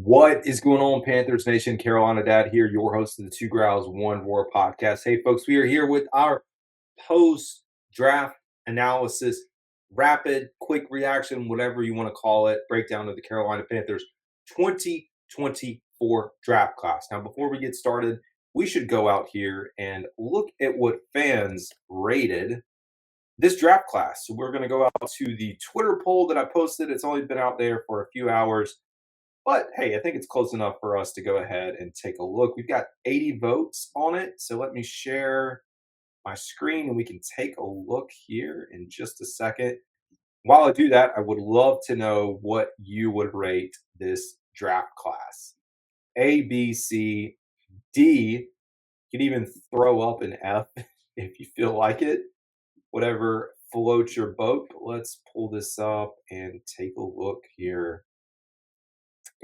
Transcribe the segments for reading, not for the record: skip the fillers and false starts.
What is going on, Panthers Nation? Carolina Dad here, your host of the Two Growls, One Roar podcast. Hey, folks, we are here with our post-draft analysis, rapid, quick reaction, whatever you want to call it, breakdown of the Carolina Panthers 2024 draft class. Now, before we get started, we should go out here and look at what fans rated this draft class. So we're going to go out to the Twitter poll that I posted. It's only been out there for a few hours. But, hey, I think it's close enough for us to go ahead and take a look. We've got 80 votes on it, so let me share my screen, and we can take a look here in just a second. While I do that, I would love to know what you would rate this draft class. A, B, C, D. You can even throw up an F if you feel like it. Whatever floats your boat. Let's pull this up and take a look here.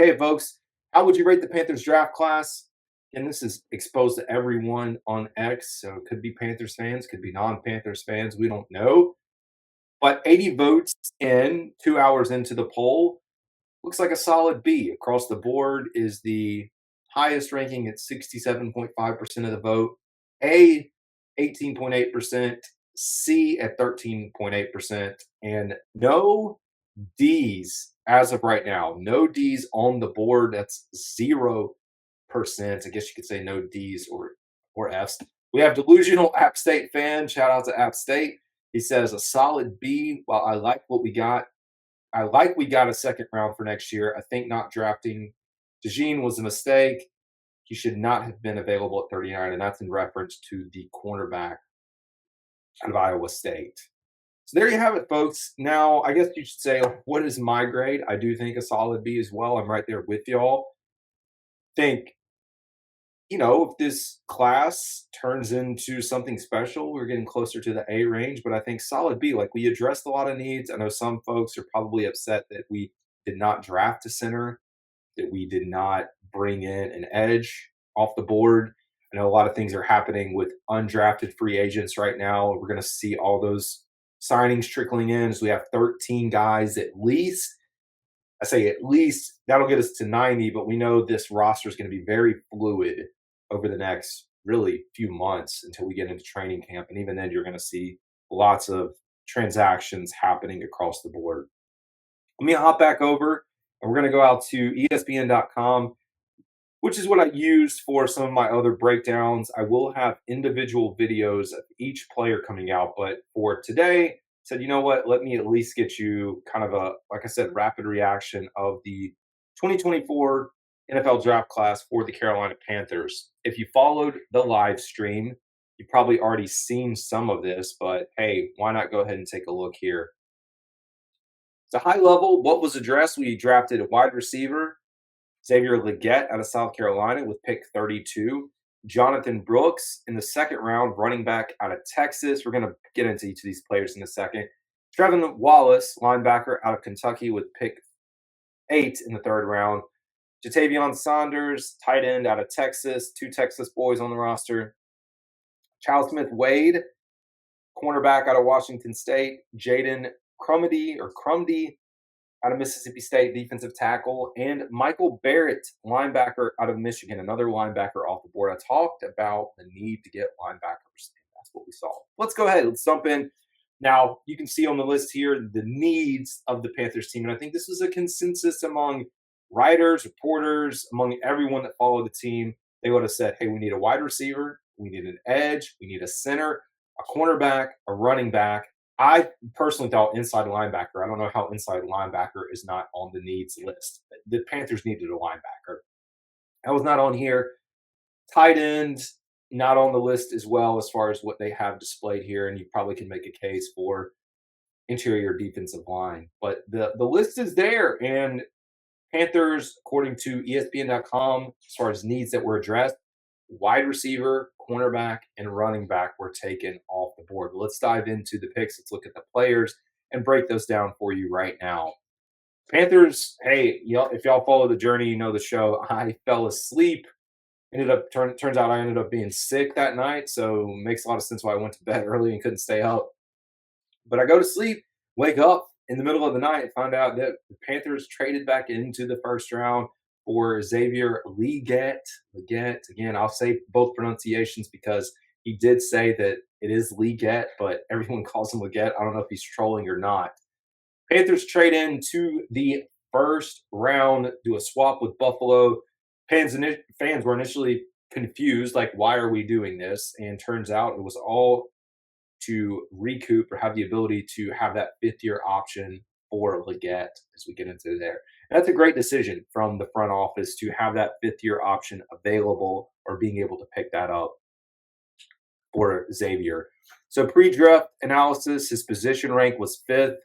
Okay, folks, how would you rate the Panthers draft class? And this is exposed to everyone on X, so it could be Panthers fans, could be non-Panthers fans, we don't know. But 80 votes in, 2 hours into the poll, looks like a solid B. Across the board is the highest ranking at 67.5% of the vote. A, 18.8%. C at 13.8%. And no D's as of right now. No D's on the board. That's 0%. I guess you could say no D's or F's. We have delusional App State fan. Shout out to App State. He says a solid B. While I like what we got, I like we got a second round for next year. I think not drafting Jaden was a mistake. He should not have been available at 39, and that's in reference to the cornerback out of Iowa State. So there you have it, folks. Now, I guess you should say, what is my grade? I do think a solid B as well. I'm right there with y'all. Think, if this class turns into something special, we're getting closer to the A range, but I think solid B. Like, we addressed a lot of needs. I know some folks are probably upset that we did not draft a center, that we did not bring in an edge off the board. I know a lot of things are happening with undrafted free agents right now. We're going to see all those signings trickling in. So we have 13 guys at least. I say at least. That'll get us to 90, but we know this roster is going to be very fluid over the next really few months until we get into training camp. And even then, you're going to see lots of transactions happening across the board. Let me hop back over, and we're going to go out to ESPN.com, which is what I use for some of my other breakdowns. I will have individual videos of each player coming out, but for today, I said, you know what, let me at least get you kind of a, like I said, rapid reaction of the 2024 NFL draft class for the Carolina Panthers. If you followed the live stream, you've probably already seen some of this, but hey, why not go ahead and take a look here? It's a high level. What was addressed? We drafted a wide receiver, Xavier Legette out of South Carolina with pick 32. Jonathon Brooks in the second round, running back out of Texas. We're going to get into each of these players in a second. Trevon Wallace, linebacker out of Kentucky with pick 8 in the third round. Jaylen Saunders, tight end out of Texas. 2 Texas boys on the roster. Chau cornerback out of Washington State. Jaden Crumedy out of Mississippi State, defensive tackle, and Michael Barrett, linebacker out of Michigan, another linebacker off the board. I talked about the need to get linebackers, and that's what we saw. Let's go ahead. Let's jump in. Now, you can see on the list here the needs of the Panthers team, and I think this was a consensus among writers, reporters, among everyone that followed the team. They would have said, hey, we need a wide receiver, we need an edge, we need a center, a cornerback, a running back. I personally thought inside linebacker. I don't know how inside linebacker is not on the needs list. The Panthers needed a linebacker. That was not on here. Tight end, not on the list as well as far as what they have displayed here, and you probably can make a case for interior defensive line. But the list is there, and Panthers, according to ESPN.com, as far as needs that were addressed, wide receiver, cornerback, and running back were taken off the board. Let's dive into the picks. Let's look at the players and break those down for you right now. Panthers, hey, if y'all follow the journey, you know the show. I fell asleep. Turns out I ended up being sick that night, so it makes a lot of sense why I went to bed early and couldn't stay up. But I go to sleep, wake up in the middle of the night, and find out that the Panthers traded back into the first round for Xavier Legette. Legette, again, I'll say both pronunciations because he did say that it is Legette, but everyone calls him Legette. I don't know if he's trolling or not. Panthers trade into the first round, do a swap with Buffalo. Fans were initially confused, like, why are we doing this? And turns out it was all to recoup or have the ability to have that fifth-year option for Legette as we get into there. And that's a great decision from the front office to have that fifth-year option available or being able to pick that up for Xavier. So pre-draft analysis, his position rank was 5th.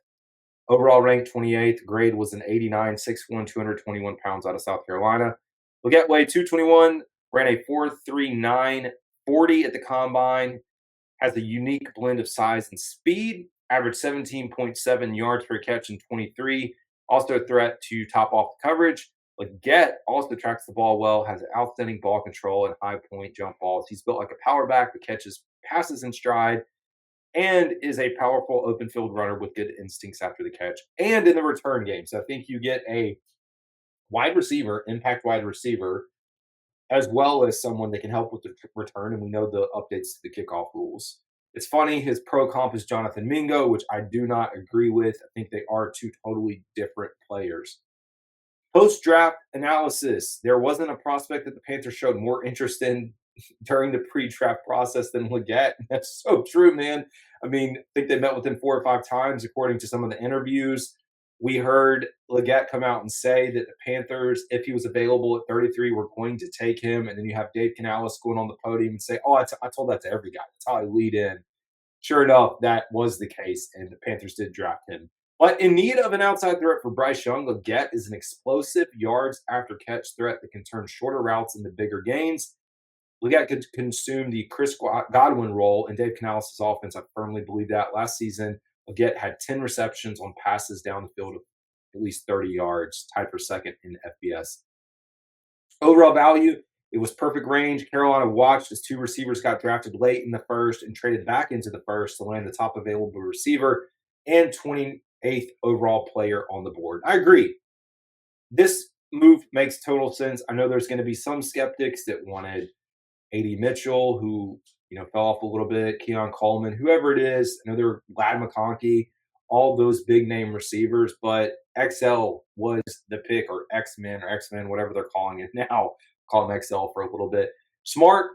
Overall rank 28th. Grade was an 89, 6'1", 221 pounds out of South Carolina. Legette weighed 221, ran a 4.39 40 at the combine. Has a unique blend of size and speed. Averaged 17.7 yards per catch in 23. Also a threat to top off the coverage. Legette also tracks the ball well, has outstanding ball control and high point jump balls. He's built like a power back that catches passes in stride and is a powerful open field runner with good instincts after the catch and in the return game. So I think you get a wide receiver, impact wide receiver, as well as someone that can help with the return. And we know the updates to the kickoff rules. It's funny, his pro comp is Jonathon Mingo, which I do not agree with. I think they are two totally different players. Post-draft analysis. There wasn't a prospect that the Panthers showed more interest in during the pre-draft process than Legette. That's so true, man. I mean, I think they met with him 4 or 5 times, according to some of the interviews. We heard Legette come out and say that the Panthers, if he was available at 33, were going to take him. And then you have Dave Canales going on the podium and say, I told that to every guy. That's how I lead in. Sure enough, that was the case, and the Panthers did draft him. But in need of an outside threat for Bryce Young, Legette is an explosive yards after catch threat that can turn shorter routes into bigger gains. Legette could consume the Chris Godwin role in Dave Canales' offense. I firmly believe that. Last season, Legette had 10 receptions on passes down the field of at least 30 yards, tied for second in FBS. Overall value, it was perfect range. Carolina watched as 2 receivers got drafted late in the first and traded back into the first to land the top available receiver and 28th overall player on the board. I agree. This move makes total sense. I know there's going to be some skeptics that wanted A.D. Mitchell, who fell off a little bit, Keon Coleman, whoever it is. I know there were Glad McConkey, all those big name receivers, but XL was the pick, or X-Men, whatever they're calling it now. Call him XL for a little bit. Smart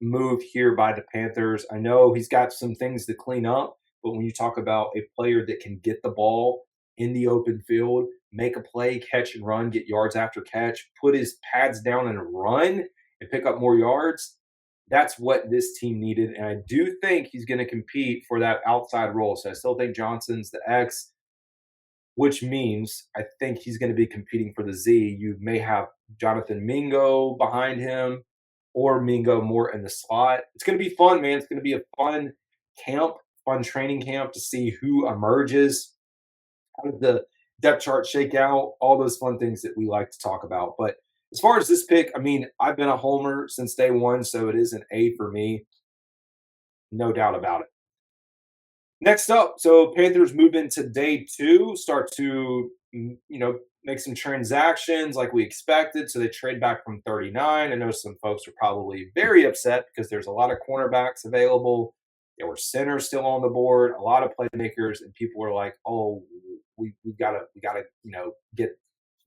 move here by the Panthers. I know he's got some things to clean up, but when you talk about a player that can get the ball in the open field, make a play, catch and run, get yards after catch, put his pads down and run and pick up more yards, that's what this team needed. And I do think he's going to compete for that outside role. So I still think Johnson's the X, which means I think he's going to be competing for the Z. You may have Jonathon Mingo behind him or Mingo more in the slot. It's going to be fun, man. It's going to be a fun camp, fun training camp to see who emerges. How does the depth chart shake out? All those fun things that we like to talk about. But as far as this pick, I mean, I've been a homer since day one, so it is an A for me. No doubt about it. Next up, so Panthers move into day 2, start to, make some transactions like we expected. So they trade back from 39. I know some folks are probably very upset because there's a lot of cornerbacks available. There were centers still on the board, a lot of playmakers, and people were like, "Oh, we gotta,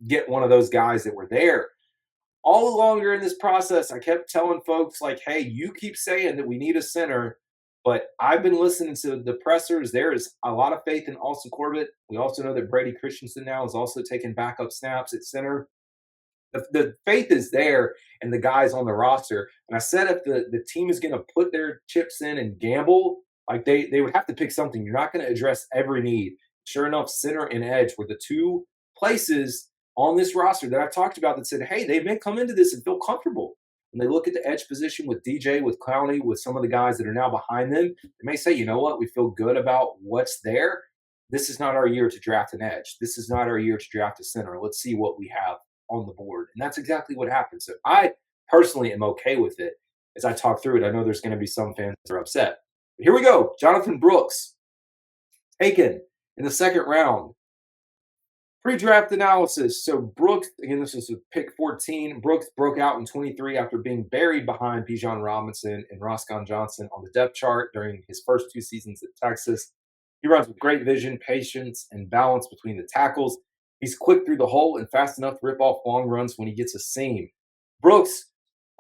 get one of those guys that were there." All along during this process, I kept telling folks like, "Hey, you keep saying that we need a center." But I've been listening to the pressers. There is a lot of faith in Austin Corbett. We also know that Brady Christensen now is also taking backup snaps at center. The faith is there and the guys on the roster. And I said if the team is going to put their chips in and gamble, like they would have to pick something. You're not going to address every need. Sure enough, center and edge were the 2 places on this roster that I talked about that said, hey, they may come into this and feel comfortable. When they look at the edge position with DJ, with Clowney, with some of the guys that are now behind them, they may say, you know what, we feel good about what's there. This is not our year to draft an edge. This is not our year to draft a center. Let's see what we have on the board. And that's exactly what happened. So I personally am okay with it. As I talk through it, I know there's going to be some fans that are upset. But here we go. Jonathan Brooks, taken in the 2nd round. Pre-draft analysis. So Brooks, again, this is pick 14. Brooks broke out in 23 after being buried behind Bijan Robinson and Roscoe Johnson on the depth chart during his first 2 seasons at Texas. He runs with great vision, patience, and balance between the tackles. He's quick through the hole and fast enough to rip off long runs when he gets a seam. Brooks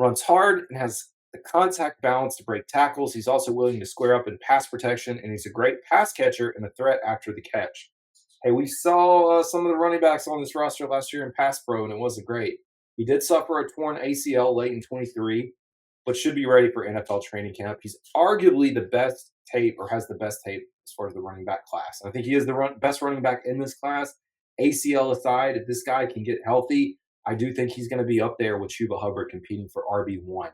runs hard and has the contact balance to break tackles. He's also willing to square up in pass protection, and he's a great pass catcher and a threat after the catch. Hey, we saw some of the running backs on this roster last year in pass pro, and it wasn't great. He did suffer a torn ACL late in 23, but should be ready for NFL training camp. He's arguably the best tape, or has the best tape as far as the running back class. I think he is the best running back in this class. ACL aside, if this guy can get healthy, I do think he's going to be up there with Chuba Hubbard competing for RB1.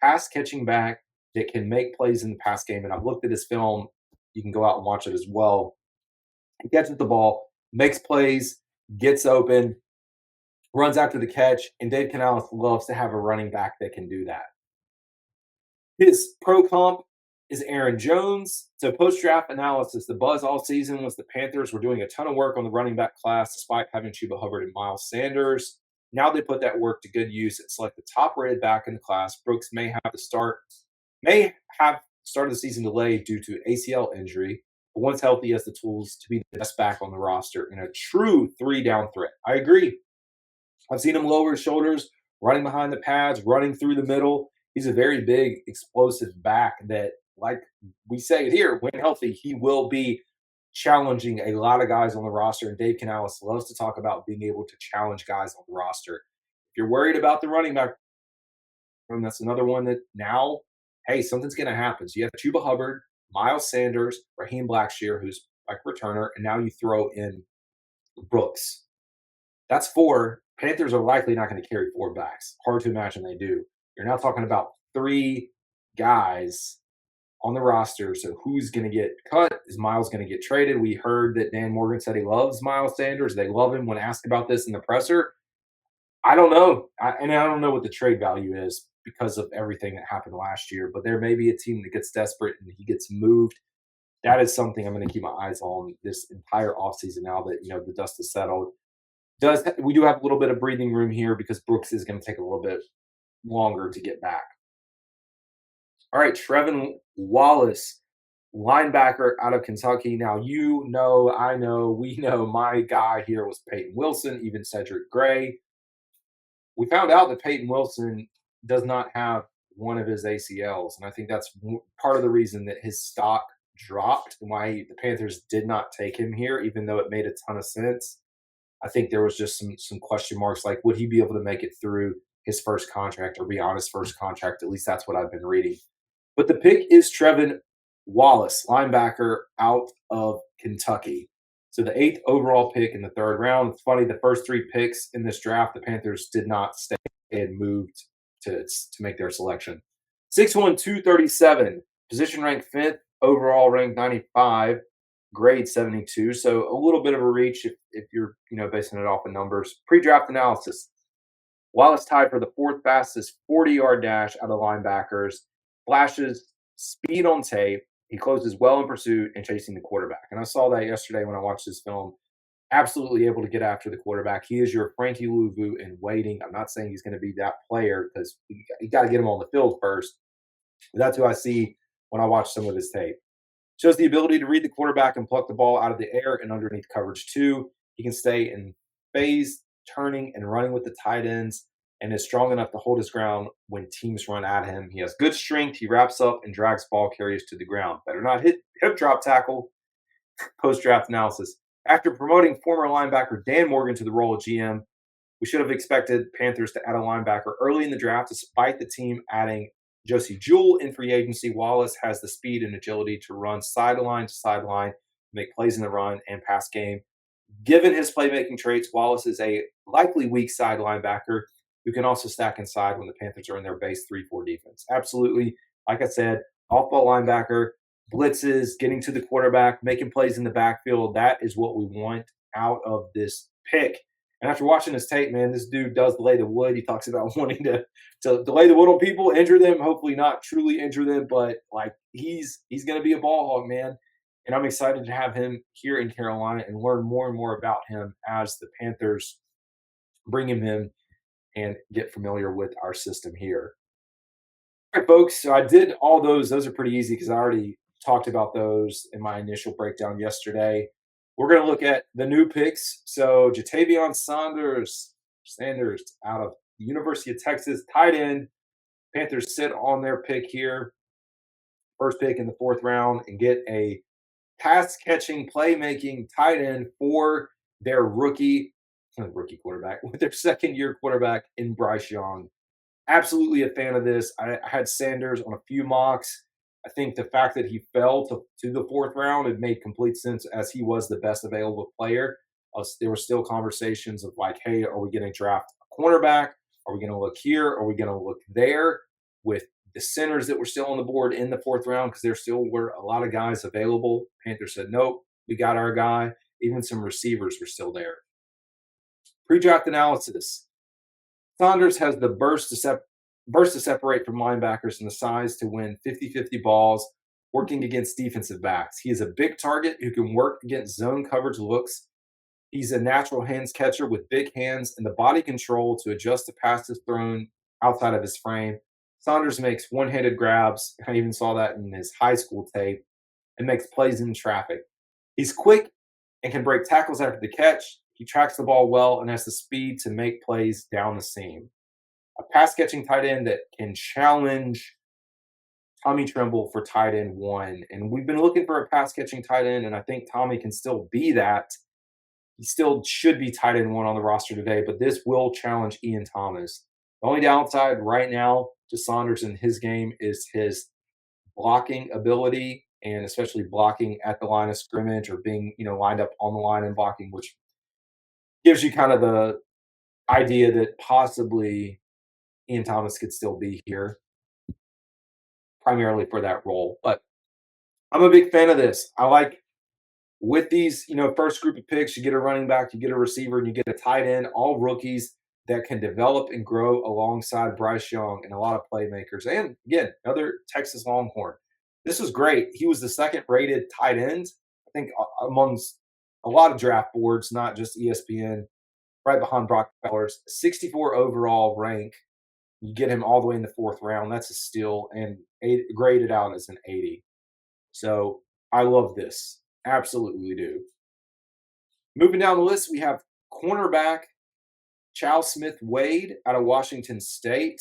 Pass catching back that can make plays in the pass game, and I've looked at his film. You can go out and watch it as well. He catches the ball, makes plays, gets open, runs after the catch, and Dave Canales loves to have a running back that can do that. His pro comp is Aaron Jones. So post-draft analysis, the buzz all season was the Panthers were doing a ton of work on the running back class despite having Chuba Hubbard and Miles Sanders. Now they put that work to good use and select the top-rated back in the class. Brooks may have started the season delayed due to ACL injury, but once healthy, he has the tools to be the best back on the roster and a true three-down threat. I agree. I've seen him lower his shoulders, running behind the pads, running through the middle. He's a very big, explosive back that, like we say here, when healthy, he will be challenging a lot of guys on the roster. And Dave Canales loves to talk about being able to challenge guys on the roster. If you're worried about the running back room, that's another one that now, hey, something's going to happen. So you have Chuba Hubbard, Miles Sanders, Raheem Blackshear, who's like returner, and now you throw in Brooks. That's 4. Panthers are likely not going to carry 4 backs. Hard to imagine they do. You're now talking about 3 guys on the roster. So who's going to get cut? Is Miles going to get traded? We heard that Dan Morgan said he loves Miles Sanders. They love him when asked about this in the presser. I don't know. I don't know what the trade value is because of everything that happened last year. But there may be a team that gets desperate and he gets moved. That is something I'm going to keep my eyes on this entire offseason now that, the dust has settled. We do have a little bit of breathing room here because Brooks is going to take a little bit longer to get back. All right, Trevon Wallace, linebacker out of Kentucky. Now, I know, we know my guy here was Peyton Wilson, even Cedric Gray. We found out that Peyton Wilson does not have one of his ACLs, and I think that's part of the reason that his stock dropped and why the Panthers did not take him here, even though it made a ton of sense. I think there was just some question marks, like would he be able to make it through his first contract or be on his first contract? At least that's what I've been reading. But the pick is Trevon Wallace, linebacker out of Kentucky. So the 8th overall pick in the 3rd round. It's funny, the first 3 picks in this draft, the Panthers did not stay and moved to make their selection. 6'1", 237, position ranked 5th, overall ranked 95, grade 72. So a little bit of a reach if you're basing it off of numbers. Pre-draft analysis. Wallace tied for the 4th fastest 40-yard dash out of linebackers. Flashes speed on tape. He closes well in pursuit and chasing the quarterback. And I saw that yesterday when I watched this film. Absolutely able to get after the quarterback. He is your Frankie Louvu in waiting. I'm not saying he's going to be that player because you got to get him on the field first. But that's who I see when I watch some of his tape. Shows the ability to read the quarterback and pluck the ball out of the air and underneath coverage too. He can stay in phase, turning and running with the tight ends, and is strong enough to hold his ground when teams run at him. He has good strength. He wraps up and drags ball carriers to the ground. Better not hip drop tackle. Post-draft analysis. After promoting former linebacker Dan Morgan to the role of GM, we should have expected Panthers to add a linebacker early in the draft despite the team adding Josie Jewell in free agency. Wallace has the speed and agility to run sideline to sideline, make plays in the run and pass game. Given his playmaking traits, Wallace is a likely weak side linebacker who can also stack inside when the Panthers are in their base 3-4 defense. Absolutely. Like I said, off-ball linebacker, blitzes, getting to the quarterback, making plays in the backfield. That is what we want out of this pick. And after watching this tape, man, this dude does lay the wood. He talks about wanting to lay the wood on people, injure them, hopefully not truly injure them, but like he's going to be a ball hog, man. And I'm excited to have him here in Carolina and learn more and more about him as the Panthers bring him in and get familiar with our system here. All right, folks. So I did all those. Those are pretty easy because I already talked about those in my initial breakdown yesterday. We're going to look at the new picks. So Jaylen Sanders out of the University of Texas, tight end. Panthers sit on their pick here, first pick in the fourth round, and get a pass catching, playmaking tight end for their rookie quarterback, with their second year quarterback in Bryce Young. Absolutely a fan of this. I had Sanders on a few mocks. I think the fact that he fell to the fourth round, it made complete sense as he was the best available player. There were still conversations of like, hey, are we going to draft a cornerback? Are we going to look here? Are we going to look there? With the centers that were still on the board in the fourth round, because there still were a lot of guys available. Panthers said, nope, we got our guy. Even some receivers were still there. Pre-draft analysis. Saunders has the burst to separate from linebackers and the size to win 50-50 balls, working against defensive backs. He is a big target who can work against zone coverage looks. He's a natural hands catcher with big hands and the body control to adjust to passes thrown outside of his frame. Saunders makes one-handed grabs. I even saw that in his high school tape, and makes plays in traffic. He's quick and can break tackles after the catch. He tracks the ball well and has the speed to make plays down the seam. A pass-catching tight end that can challenge Tommy Tremble for tight end one. And we've been looking for a pass-catching tight end, and I think Tommy can still be that. He still should be tight end one on the roster today, but this will challenge Ian Thomas. The only downside right now to Saunders in his game is his blocking ability, and especially blocking at the line of scrimmage or being, lined up on the line and blocking, which gives you kind of the idea that possibly Ian Thomas could still be here primarily for that role. But I'm a big fan of this. I like with these, first group of picks, you get a running back, you get a receiver, and you get a tight end, all rookies that can develop and grow alongside Bryce Young and a lot of playmakers. And again, another Texas Longhorn. This was great. He was the second rated tight end, I think, amongst a lot of draft boards, not just ESPN, right behind Brock Bowers. 64 overall rank. You get him all the way in the fourth round. That's a steal, and graded out as an 80. So I love this. Absolutely do. Moving down the list, we have cornerback Chau Wade out of Washington State.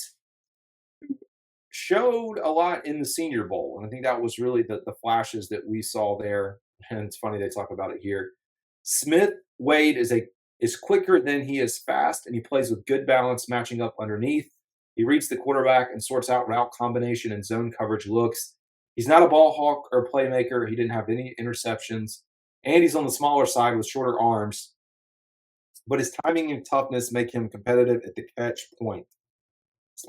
Showed a lot in the Senior Bowl, and I think that was really the flashes that we saw there. And it's funny they talk about it here. Wade is quicker than he is fast, and he plays with good balance, matching up underneath. He reads the quarterback and sorts out route combination and zone coverage looks. He's not a ball hawk or playmaker. He didn't have any interceptions, and he's on the smaller side with shorter arms. But his timing and toughness make him competitive at the catch point.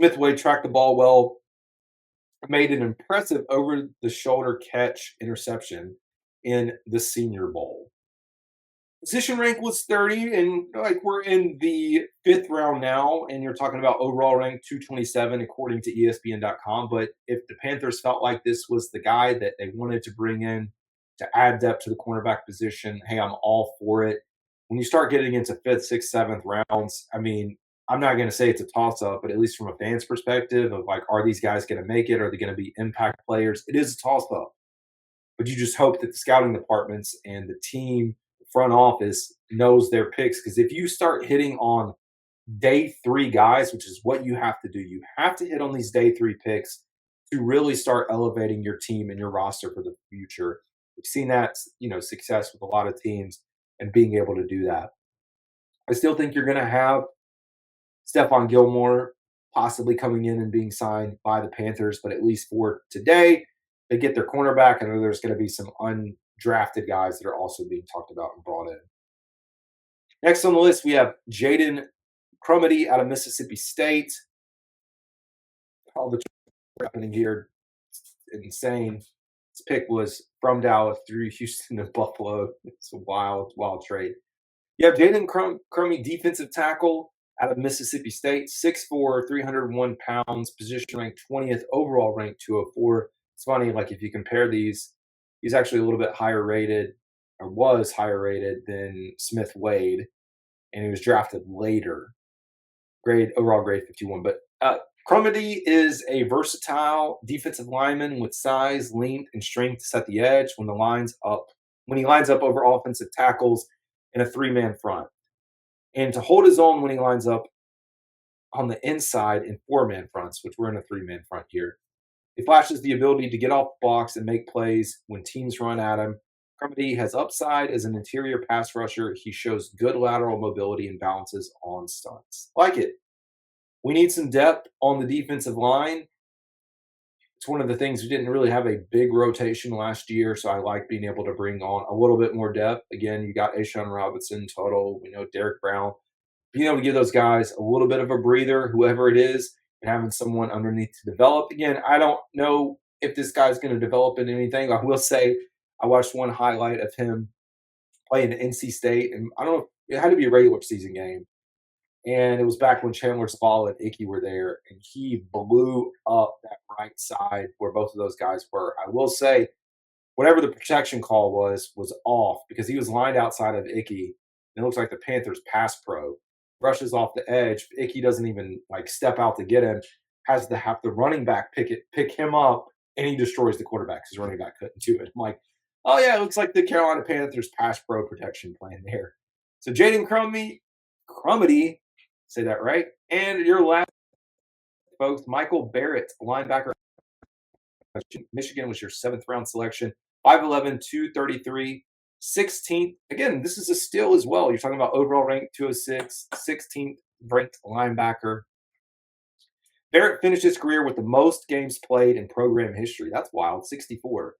Wade tracked the ball well, made an impressive over-the-shoulder catch interception in the Senior Bowl. Position rank was 30, and we're in the fifth round now, and you're talking about overall rank 227 according to ESPN.com. But if the Panthers felt like this was the guy that they wanted to bring in to add depth to the cornerback position, hey, I'm all for it. When you start getting into fifth, sixth, seventh rounds, I mean, I'm not going to say it's a toss-up, but at least from a fan's perspective of are these guys going to make it? Are they going to be impact players? It is a toss-up. But you just hope that the scouting departments and the team front office knows their picks, because if you start hitting on day three guys, which is what you have to do, you have to hit on these day three picks to really start elevating your team and your roster for the future. We've seen that, success with a lot of teams and being able to do that. I still think you're going to have Stephon Gilmore possibly coming in and being signed by the Panthers, but at least for today, they get their cornerback. I know there's going to be some undrafted guys that are also being talked about and brought in. Next on the list, we have Jaden Crumedy out of Mississippi State. All the happening here, insane. This pick was from Dallas through Houston to Buffalo. It's a wild trade. You have Jaden Crumedy, defensive tackle out of Mississippi State, 6'4", 301 pounds, position ranked 20th, overall ranked 204. It's funny, if you compare these, He's actually a little bit higher rated, or was higher rated than Smith Wade, and he was drafted later. Overall grade 51. But Crumedy is a versatile defensive lineman with size, length, and strength to set the edge when he lines up over offensive tackles in a 3-man front, and to hold his own when he lines up on the inside in 4-man fronts, which we're in a 3-man front here. He flashes the ability to get off the box and make plays when teams run at him. Crumedy has upside as an interior pass rusher. He shows good lateral mobility and balances on stunts. Like it. We need some depth on the defensive line. It's one of the things we didn't really have a big rotation last year, so I like being able to bring on a little bit more depth. Again, you got Ashawn Robinson, Tuttle, we know Derek Brown. Being able to give those guys a little bit of a breather, whoever it is, and having someone underneath to develop. Again, I don't know if this guy's going to develop into anything. I will say I watched one highlight of him playing at NC State, and I don't know, it had to be a regular season game. And it was back when Chandler Zavala and Icky were there, and he blew up that right side where both of those guys were. I will say, whatever the protection call was off because he was lined outside of Icky. And it looks like the Panthers pass pro rushes off the edge. Icky doesn't even step out to get him. Has to have the running back pick him up, and he destroys the quarterback because running back couldn't do it. I'm like, oh yeah, it looks like the Carolina Panthers pass pro protection plan there. So Jaden Crumedy, say that right. And your last, folks, Michael Barrett, linebacker. Michigan was your 7th round selection. 5'11", 233, 16th. Again, this is a steal as well. You're talking about overall rank 206, 16th ranked linebacker. Barrett finished his career with the most games played in program history. That's wild, 64.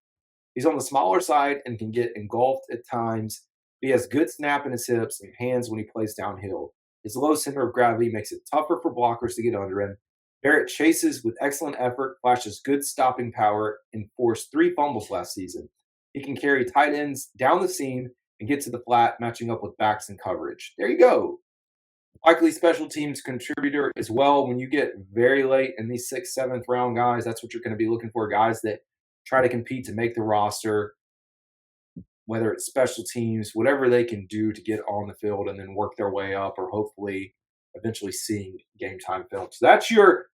He's on the smaller side and can get engulfed at times. He has good snap in his hips and hands when he plays downhill. His low center of gravity makes it tougher for blockers to get under him. Barrett chases with excellent effort, flashes good stopping power, and forced 3 fumbles last season. He can carry tight ends down the seam and get to the flat, matching up with backs and coverage. There you go. Likely special teams contributor as well. When you get very late in these 6th, 7th round guys, that's what you're going to be looking for, guys that try to compete to make the roster, whether it's special teams, whatever they can do to get on the field and then work their way up, or hopefully eventually seeing game time film. So that's your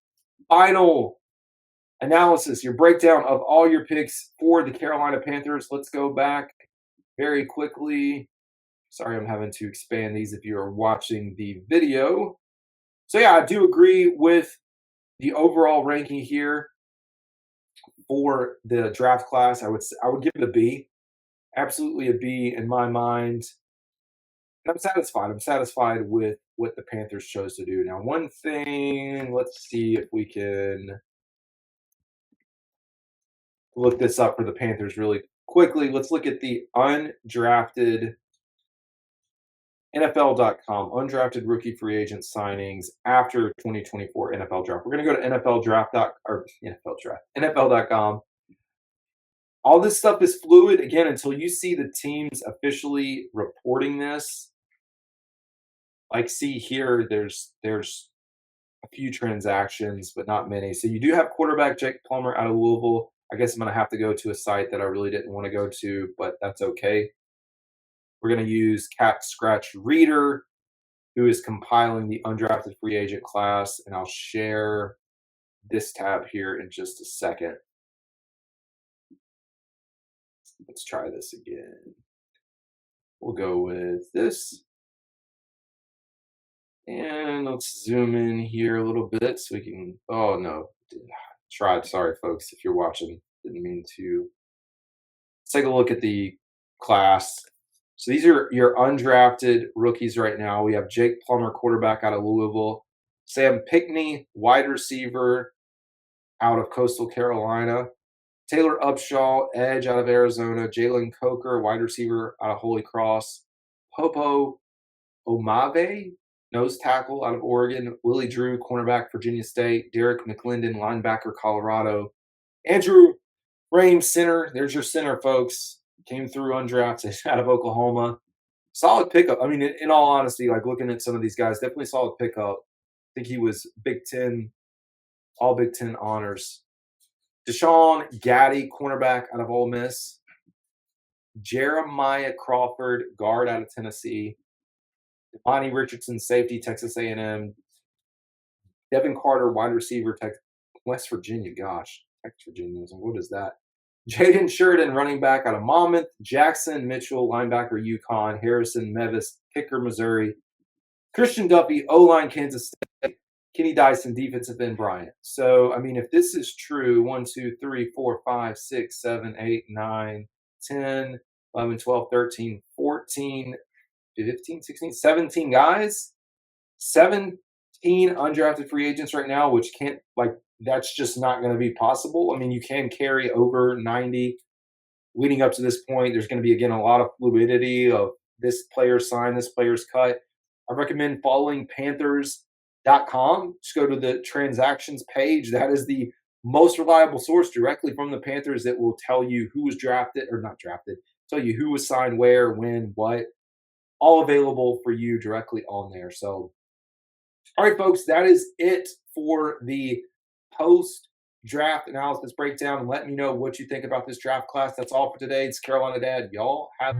final analysis, your breakdown of all your picks for the Carolina Panthers. Let's go back very quickly. Sorry, I'm having to expand these if you are watching the video. So yeah, I do agree with the overall ranking here for the draft class. I would give it a B. Absolutely a B in my mind. And I'm satisfied. I'm satisfied with what the Panthers chose to do. Now, one thing, let's see if we can look this up for the Panthers really quickly. Let's look at the undrafted NFL.com, undrafted rookie free agent signings after 2024 NFL draft. We're going to go to NFL.com. All this stuff is fluid, again, until you see the teams officially reporting this. Like, see here, there's a few transactions, but not many. So you do have quarterback Jake Plummer out of Louisville. I guess I'm going to have to go to a site that I really didn't want to go to, but that's okay. We're going to use Cat Scratch Reader, who is compiling the undrafted free agent class, and I'll share this tab here in just a second. Let's try this again. We'll go with this. And let's zoom in here a little bit so we can, oh no, tried. Sorry, folks, if you're watching. Didn't mean to. Let's take a look at the class. So these are your undrafted rookies right now. We have Jake Plummer, quarterback out of Louisville. Sam Pickney, wide receiver out of Coastal Carolina. Taylor Upshaw, edge out of Arizona. Jalen Coker, wide receiver out of Holy Cross. Popo Omave, nose tackle out of Oregon. Willie Drew, cornerback, Virginia State. Derek McClendon, linebacker, Colorado. Andrew Rames, center. There's your center, folks. Came through undrafted out of Oklahoma. Solid pickup. I mean, in all honesty, looking at some of these guys, definitely solid pickup. I think he was Big Ten, all Big Ten honors. Deshaun Gaddy, cornerback out of Ole Miss. Jeremiah Crawford, guard out of Tennessee. Devontae Richardson, safety, Texas A&M. Devin Carter, wide receiver, West Virginia. Gosh, Texas Virginia. What is that? Jaden Sheridan, running back out of Monmouth. Jackson Mitchell, linebacker, UConn. Harrison Mevis, kicker, Missouri. Christian Duffy, O-line, Kansas State. Kenny Dyson, defensive end, Bryant. So, I mean, if this is true, 1, 2, 3, 4, 5, 6, 7, 8, 9, 10, 11, 12, 13, 14, 15, 16, 17 guys, 17 undrafted free agents right now, which can't, like, that's just not going to be possible. I mean, you can carry over 90 leading up to this point. There's going to be, again, a lot of fluidity of this player's signed, this player's cut. I recommend following Panthers.com. Just go to the transactions page. That is the most reliable source directly from the Panthers that will tell you who was drafted or not drafted, tell you who was signed where, when, what, all available for you directly on there. So, all right, folks, that is it for the post-draft analysis breakdown. And let me know what you think about this draft class. That's all for today. It's Carolina Dad. Y'all have